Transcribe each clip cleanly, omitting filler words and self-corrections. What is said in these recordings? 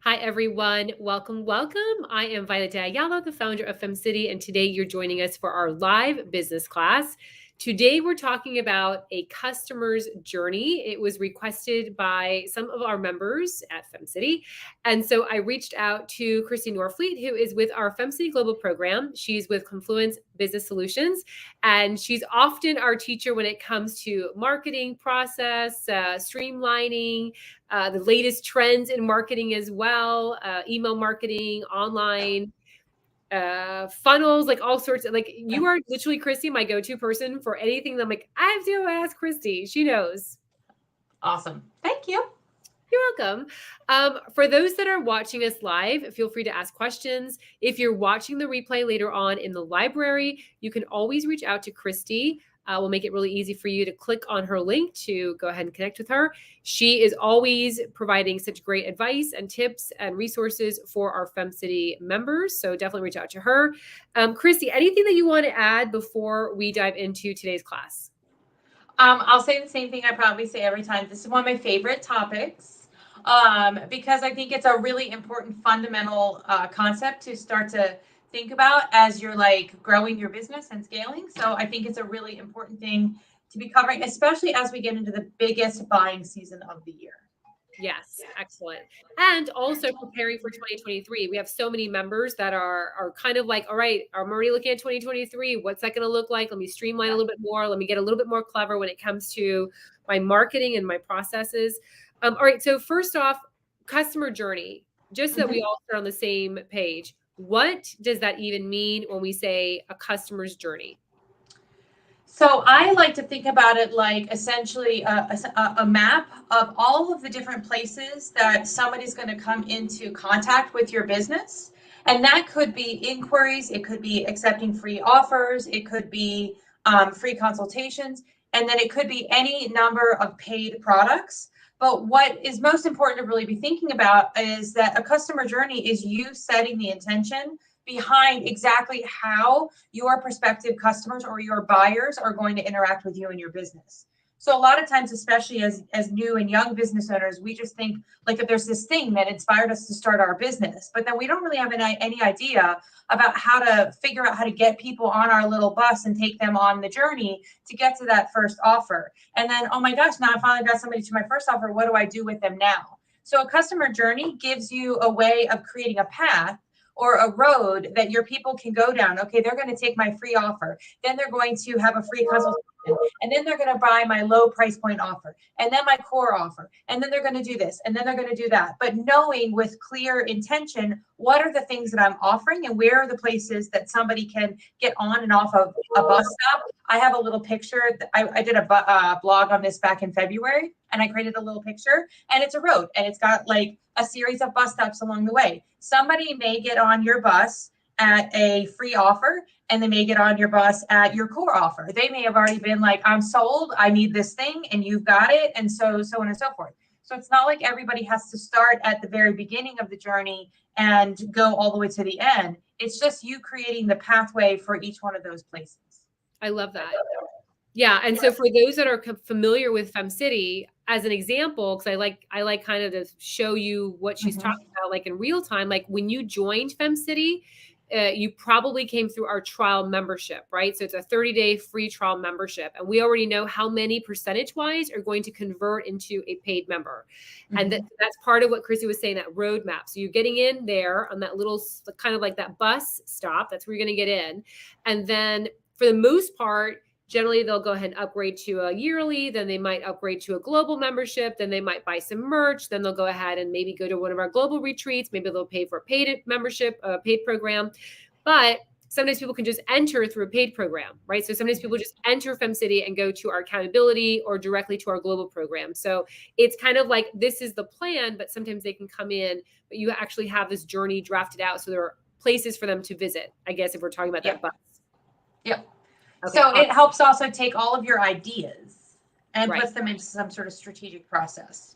Hi, everyone. Welcome, welcome. I am Violette Ayala, the founder of FemCity, and today you're joining us for our live business class. Today, we're talking about a customer's journey. It was requested by some of our members at FemCity. And so I reached out to Christi Norfleet, who is with our FemCity Global program. She's with Confluence Business Solutions, and she's often our teacher when it comes to marketing process, streamlining, the latest trends in marketing as well, email marketing, online funnels, like all sorts of like you are literally Christy, my go-to person for anything that I'm like, I have to ask Christy. She knows. Awesome. Thank you. You're welcome. For those that are watching us live, feel free to ask questions. If you're watching the replay later on in the library, you can always reach out to Christy. We'll make it really easy for you to click on her link to go ahead and connect with her. She is always providing such great advice and tips and resources for our FemCity members. So definitely reach out to her. Christy, anything that you want to add before we dive into today's class? I'll say the same thing I probably say every time. This is one of my favorite topics because I think it's a really important fundamental concept to start to think about as you're like growing your business and scaling. So I think it's a really important thing to be covering, especially as we get into the biggest buying season of the year. Yes, excellent. And also preparing for 2023. We have so many members that are kind of like, all right, I'm already looking at 2023. What's that going to look like? Let me streamline a little bit more. Let me get a little bit more clever when it comes to my marketing and my processes. All right. So first off, customer journey, just so that we all start on the same page. What does that even mean when we say a customer's journey? So I like to think about it like essentially a map of all of the different places that somebody's going to come into contact with your business. And that could be inquiries, it could be accepting free offers, it could be free consultations, and then it could be any number of paid products. But what is most important to really be thinking about is that a customer journey is you setting the intention behind exactly how your prospective customers or your buyers are going to interact with you and your business. So a lot of times, especially as new and young business owners, we just think like if there's this thing that inspired us to start our business, but then we don't really have any idea about how to figure out how to get people on our little bus and take them on the journey to get to that first offer. And then, oh my gosh, now I finally got somebody to my first offer. What do I do with them now? So a customer journey gives you a way of creating a path or a road that your people can go down. Okay, they're going to take my free offer. Then they're going to have a free consultation. And then they're going to buy my low price point offer. And then my core offer. And then they're going to do this. And then they're going to do that. But knowing with clear intention, what are the things that I'm offering and where are the places that somebody can get on and off of a bus stop. I have a little picture. I did a blog on this back in February, and I created a little picture, and it's a road, and it's got like a series of bus stops along the way. Somebody may get on your bus at a free offer, and they may get on your bus at your core offer. They may have already been like, I'm sold, I need this thing, and you've got it, and so on and so forth. So it's not like everybody has to start at the very beginning of the journey and go all the way to the end. It's just you creating the pathway for each one of those places. I love that. Yeah, and so for those that are familiar with FemCity, as an example, because I like kind of to show you what she's talking about, like in real time. Like when you joined FemCity, you probably came through our trial membership, right? So it's a 30-day free trial membership, and we already know how many percentage-wise are going to convert into a paid member, and that's part of what Christy was saying, that roadmap. So you're getting in there on that little kind of like that bus stop. That's where you're going to get in, and then for the most part, generally they'll go ahead and upgrade to a yearly, then they might upgrade to a global membership, then they might buy some merch, then they'll go ahead and maybe go to one of our global retreats, maybe they'll pay for a paid membership, a paid program. But sometimes people can just enter through a paid program, right? So sometimes people just enter FemCity and go to our accountability or directly to our global program. So it's kind of like this is the plan, but sometimes they can come in, but you actually have this journey drafted out. So there are places for them to visit, I guess, if we're talking about that bus. Yep. Okay, so it helps also take all of your ideas and puts them into some sort of strategic process.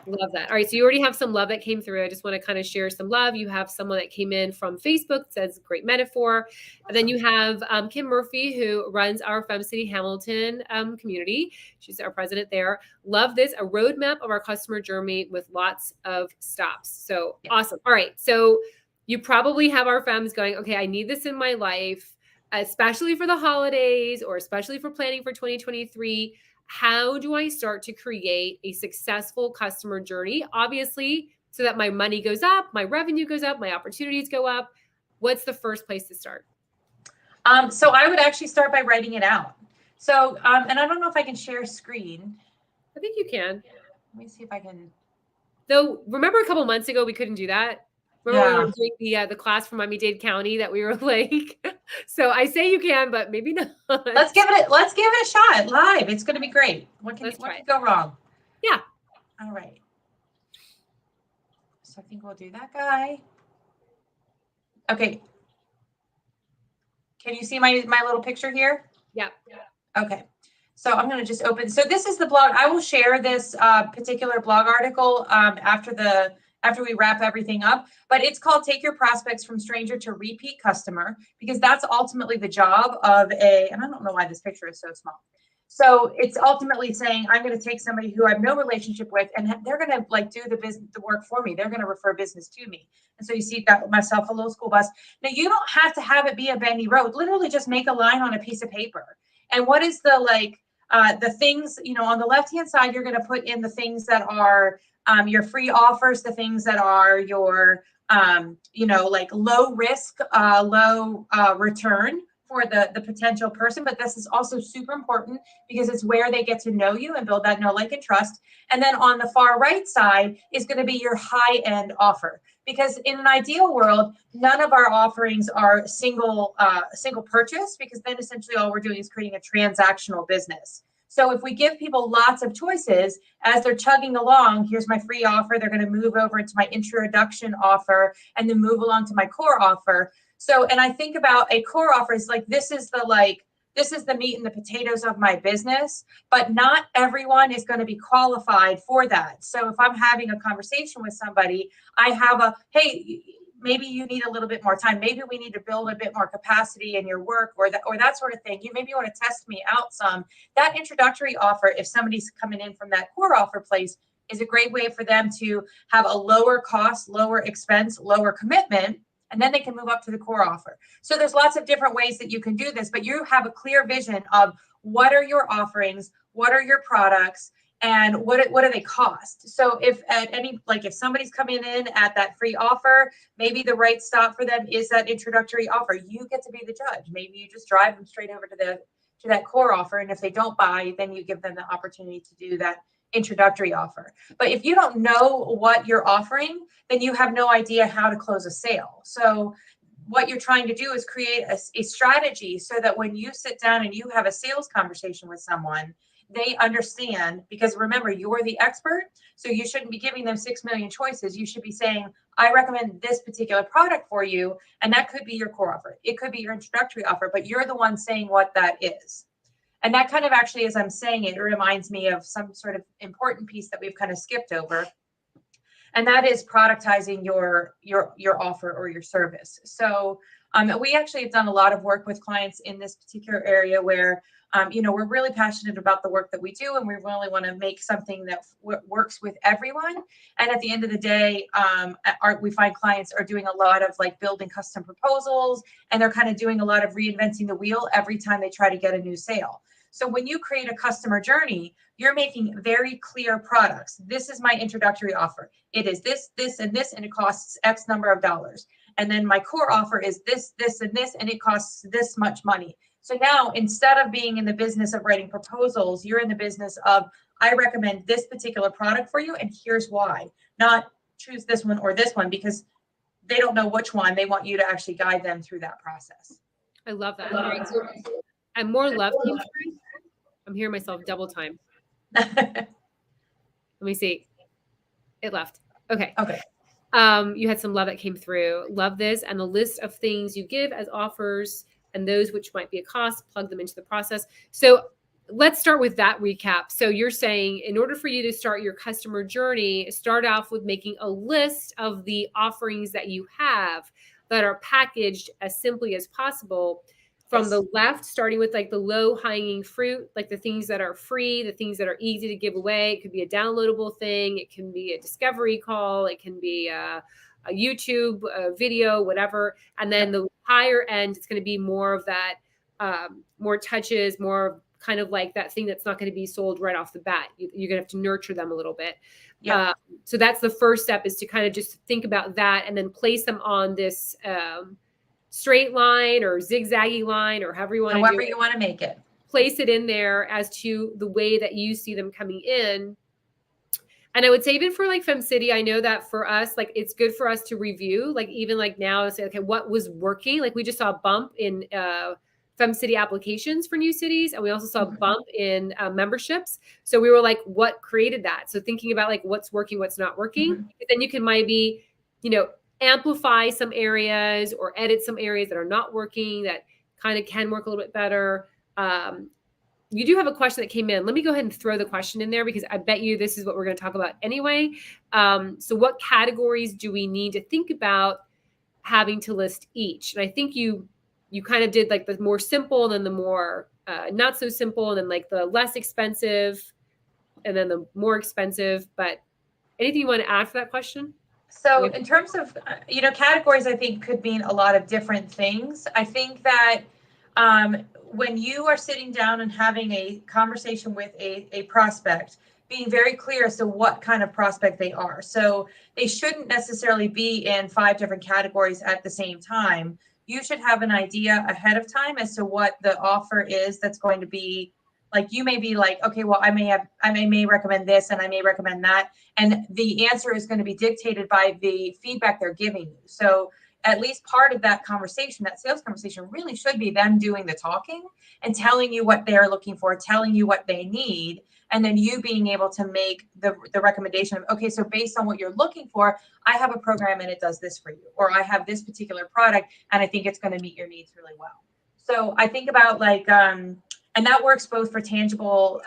Love that. All right. So you already have some love that came through. I just want to kind of share some love. You have someone that came in from Facebook that says great metaphor. And then you have Kim Murphy, who runs our FemCity Hamilton community. She's our president there. Love this, a roadmap of our customer journey with lots of stops. So awesome. All right. So you probably have our femmes going, okay, I need this in my life, especially for the holidays or especially for planning for 2023. How do I start to create a successful customer journey? Obviously, so that my money goes up, my revenue goes up, my opportunities go up. What's the first place to start? So I would actually start by writing it out. So, and I don't know if I can share screen. I think you can. Let me see if I can. Though, remember a couple months ago, we couldn't do that? Remember we were doing the class from Miami-Dade County that we were like, so I say you can, but maybe not. Let's give it a shot live. It's going to be great. What can go wrong? Yeah. All right. So I think we'll do that guy. Okay. Can you see my little picture here? Yeah. Okay. So I'm going to just open. So this is the blog. I will share this particular blog article after we wrap everything up. But it's called Take Your Prospects from Stranger to Repeat Customer, because that's ultimately the job of and I don't know why this picture is so small. So it's ultimately saying, I'm going to take somebody who I have no relationship with, and they're going to like do the work for me. They're going to refer business to me. And so you see that myself, a little school bus. Now you don't have to have it be a bendy road. Literally just make a line on a piece of paper. And what is the things, on the left-hand side, you're going to put in the things that are your free offers, the things that are your, low risk, low return for the potential person. But this is also super important because it's where they get to know you and build that know, like, and trust. And then on the far right side is going to be your high-end offer. Because in an ideal world, none of our offerings are single purchase, because then essentially all we're doing is creating a transactional business. So if we give people lots of choices as they're chugging along, here's my free offer, they're going to move over into my introduction offer and then move along to my core offer. So, and I think about a core offer is like, this is the meat and the potatoes of my business, but not everyone is going to be qualified for that. So if I'm having a conversation with somebody, I have hey, maybe you need a little bit more time. Maybe we need to build a bit more capacity in your work or that sort of thing. You maybe want to test me out some. That introductory offer, if somebody's coming in from that core offer place, is a great way for them to have a lower cost, lower expense, lower commitment, and then they can move up to the core offer. So there's lots of different ways that you can do this, but you have a clear vision of what are your offerings, what are your products, and what do they cost? So if if somebody's coming in at that free offer, maybe the right stop for them is that introductory offer. You get to be the judge. Maybe you just drive them straight over to that core offer. And if they don't buy, then you give them the opportunity to do that introductory offer. But if you don't know what you're offering, then you have no idea how to close a sale. So what you're trying to do is create a strategy so that when you sit down and you have a sales conversation with someone, they understand, because remember, you're the expert. So you shouldn't be giving them 6 million choices. You should be saying, I recommend this particular product for you. And that could be your core offer. It could be your introductory offer, but you're the one saying what that is. And that kind of actually, as I'm saying it, reminds me of some sort of important piece that we've kind of skipped over. And that is productizing your offer or your service. So we actually have done a lot of work with clients in this particular area where we're really passionate about the work that we do, and we really want to make something that works with everyone. And at the end of the day, we find clients are doing a lot of like building custom proposals, and they're kind of doing a lot of reinventing the wheel every time they try to get a new sale. So when you create a customer journey, you're making very clear products. This is my introductory offer. It is this, this, and this, and it costs X number of dollars. And then my core offer is this, this, and this, and it costs this much money. So now, instead of being in the business of writing proposals, you're in the business of, I recommend this particular product for you, and here's why. Not choose this one or this one, because they don't know which one. They want you to actually guide them through that process. I love that. All right, so I'm more love came through. I'm hearing myself double time. Let me see. It left. Okay. Okay. You had some love that came through. Love this. And the list of things you give as offers and those which might be a cost, plug them into the process. So let's start with that recap. So you're saying in order for you to start your customer journey, start off with making a list of the offerings that you have that are packaged as simply as possible. From the left, starting with like the low hanging fruit, like the things that are free, the things that are easy to give away. It could be a downloadable thing. It can be a discovery call. It can be a YouTube video, whatever. And then the higher end, it's going to be more of that, more touches, more kind of like that thing that's not going to be sold right off the bat. You're going to have to nurture them a little bit. So that's the first step, is to kind of just think about that and then place them on this straight line or zigzaggy line, or however you want to do it. However you want to make it. Place it in there as to the way that you see them coming in. And I would say even for like FemCity, I know that for us, like it's good for us to review, like even like now, say, okay, what was working? Like we just saw a bump in FemCity applications for new cities. And we also saw a bump in memberships. So we were like, what created that? So thinking about like what's working, what's not working. Then you can maybe, amplify some areas or edit some areas that are not working, that kind of can work a little bit better. You do have a question that came in. Let me go ahead and throw the question in there, because I bet you this is what we're going to talk about anyway. So what categories do we need to think about having to list each? And I think you kind of did like the more simple, and then the more not so simple, and then like the less expensive, and then the more expensive. But anything you want to add for that question? So in terms of, categories, I think could mean a lot of different things. I think that when you are sitting down and having a conversation with a prospect, being very clear as to what kind of prospect they are. So they shouldn't necessarily be in 5 different categories at the same time. You should have an idea ahead of time as to what the offer is that's going to be. Like, you may be like, okay, well, I may recommend this, and I may recommend that. And the answer is going to be dictated by the feedback they're giving you. So at least part of that conversation, that sales conversation, really should be them doing the talking and telling you what they're looking for, telling you what they need, and then you being able to make the recommendation of, okay, so based on what you're looking for, I have a program and it does this for you, or I have this particular product and I think it's going to meet your needs really well. So I think about like, and that works both for tangible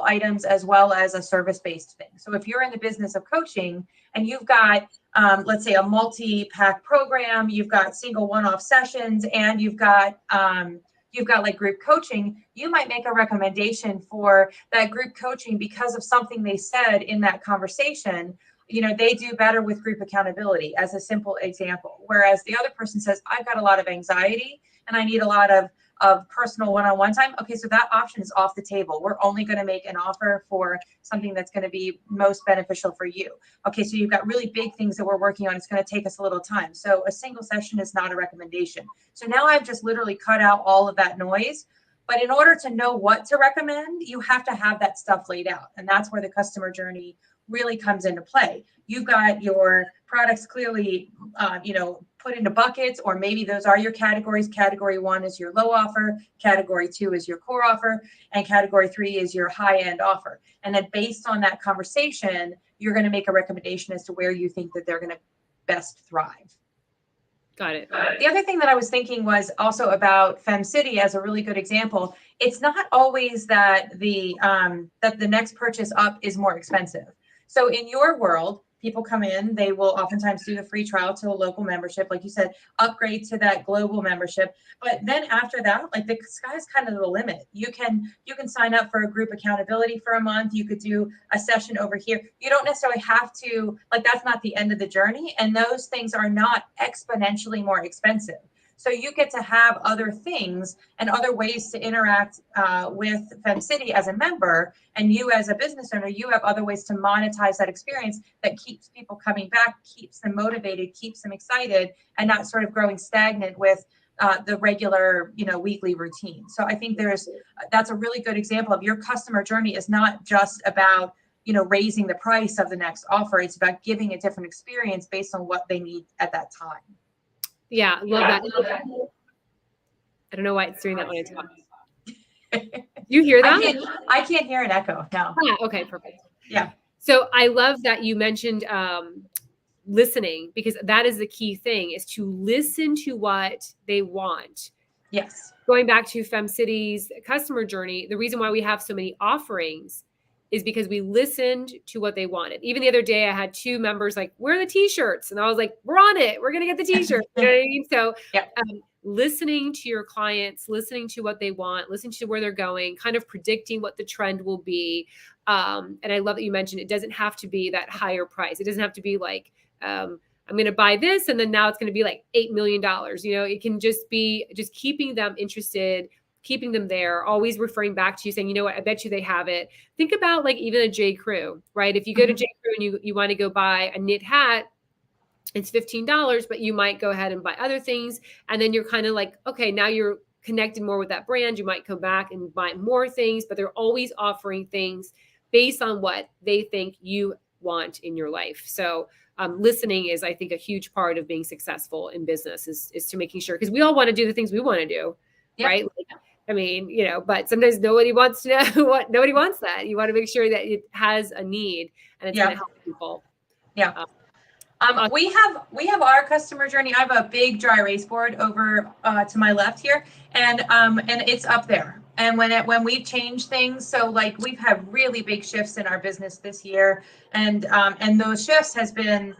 items as well as a service-based thing. So if you're in the business of coaching and you've got, let's say, a multi-pack program, you've got single one-off sessions, and you've got like group coaching, you might make a recommendation for that group coaching because of something they said in that conversation. They do better with group accountability, as a simple example. Whereas the other person says, I've got a lot of anxiety and I need a lot of personal one-on-one time. Okay, so that option is off the table. We're only going to make an offer for something that's going to be most beneficial for you. Okay, so you've got really big things that we're working on. It's going to take us a little time. So a single session is not a recommendation. So now I've just literally cut out all of that noise. But in order to know what to recommend, you have to have that stuff laid out. And that's where the customer journey really comes into play. You've got your products clearly, put into buckets, or maybe those are your categories. Category 1 is your low offer, category 2 is your core offer, and category 3 is your high-end offer. And then based on that conversation, you're going to make a recommendation as to where you think that they're going to best thrive. Got it. The other thing that I was thinking was also about FemCity as a really good example. It's not always that the next purchase up is more expensive. So in your world, people come in, they will oftentimes do the free trial to a local membership, like you said, upgrade to that global membership. But then after that, like, the sky's kind of the limit. You can sign up for a group accountability for a month. You could do a session over here. You don't necessarily have to, like, that's not the end of the journey. And those things are not exponentially more expensive. So you get to have other things and other ways to interact with FemCity as a member, and you as a business owner, you have other ways to monetize that experience that keeps people coming back, keeps them motivated, keeps them excited, and not sort of growing stagnant with the regular, weekly routine. So I think that's a really good example of your customer journey is not just about, raising the price of the next offer. It's about giving a different experience based on what they need at that time. Yeah, love that. I don't know why it's doing that when I talk. You hear that? I can't hear an echo. No. Yeah, okay, perfect. Yeah. So I love that you mentioned listening, because that is the key thing, is to listen to what they want Yes. Going back to FemCity's customer journey, the reason why we have so many offerings is because we listened to what they wanted. Even the other day, I had 2 members like, "Where are the t-shirts?" And I was like, "We're on it. We're going to get the t-shirts." You know what I mean? So Yep. listening to your clients, listening to what they want, listening to where they're going, kind of predicting what the trend will be. And I love that you mentioned it doesn't have to be that higher price. It doesn't have to be like, I'm going to buy this and then now it's going to be like $8 million. You know, it can just be just keeping them interested, keeping them there, always referring back to you saying, you know what, I bet you they have it. Think about like even a J. Crew, right? If you go to J. Crew and you want to go buy a knit hat, it's $15, but you might go ahead and buy other things. And then you're kind of like, okay, now you're connected more with that brand. You might come back and buy more things, but they're always offering things based on what they think you want in your life. So listening is, I think, a huge part of being successful in business is to making sure, because we all want to do the things we want to do, right? Like, I mean, you know, but sometimes nobody wants to know what, nobody wants that. You want to make sure that it has a need and it's going to help people. Yeah. We have our customer journey. I have a big dry erase board over to my left here, and it's up there. And when we change things, so like we've had really big shifts in our business this year, and those shifts has been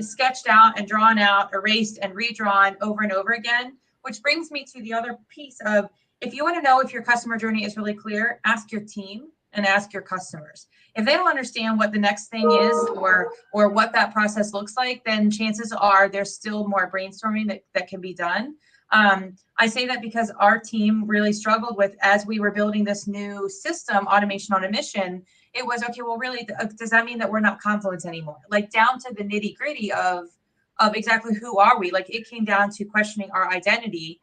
sketched out and drawn out, erased and redrawn over and over again. Which brings me to the other piece of, if you want to know if your customer journey is really clear, ask your team and ask your customers. If they don't understand what the next thing is or what that process looks like, then chances are there's still more brainstorming that can be done. I say that because our team really struggled with, as we were building this new system, automation on a mission, it was, okay, well, really, does that mean that we're not Confluence anymore? Like down to the nitty gritty of exactly who are we? Like it came down to questioning our identity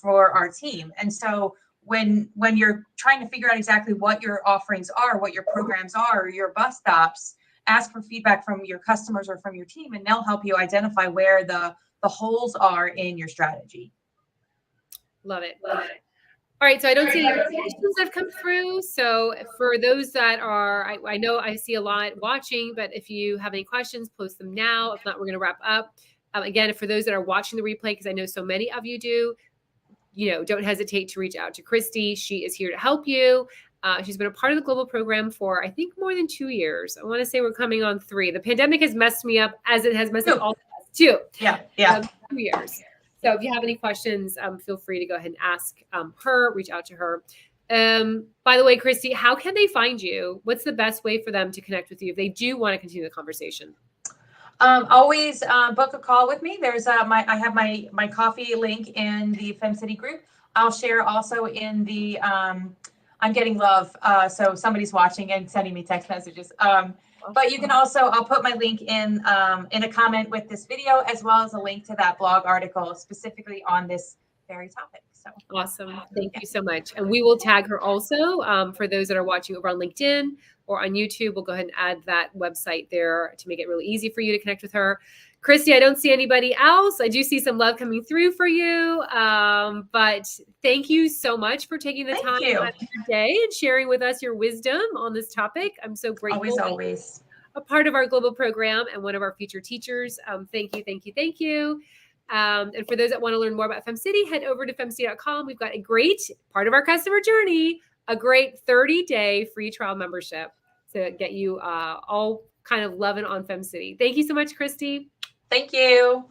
for our team. And so when you're trying to figure out exactly what your offerings are, what your programs are, or your bus stops, ask for feedback from your customers or from your team, and they'll help you identify where the holes are in your strategy. Love it. Love it. All right, so I don't see any questions that have come through. So for those that are, I know I see a lot watching, but if you have any questions, post them now. If not, we're going to wrap up. Again, for those that are watching the replay, because I know so many of you do, you know, don't hesitate to reach out to Christi. She is here to help you. She's been a part of the global program for, I think, more than 2 years. I want to say we're coming on 3. The pandemic has messed me up, as it has messed up all of us too. Yeah. 2 years. So if you have any questions, feel free to go ahead and ask her, reach out to her. By the way, Christi, how can they find you? What's the best way for them to connect with you if they do want to continue the conversation? Always book a call with me. There's I have my coffee link in the FemCity group. I'll share also in the I'm getting love. So somebody's watching and sending me text messages. But you can also, I'll put my link in a comment with this video, as well as a link to that blog article specifically on this very topic. So awesome. Thank you so much. And we will tag her also for those that are watching over on LinkedIn or on YouTube. We'll go ahead and add that website there to make it really easy for you to connect with her. Christi, I don't see anybody else. I do see some love coming through for you. But thank you so much for taking the time out of your day and sharing with us your wisdom on this topic. I'm so grateful. Always. A part of our global program and one of our featured teachers. Thank you, thank you, thank you. And for those that want to learn more about FemCity, head over to femcity.com. We've got a great part of our customer journey, a great 30-day free trial membership to get you all kind of loving on FemCity. Thank you so much, Christi. Thank you.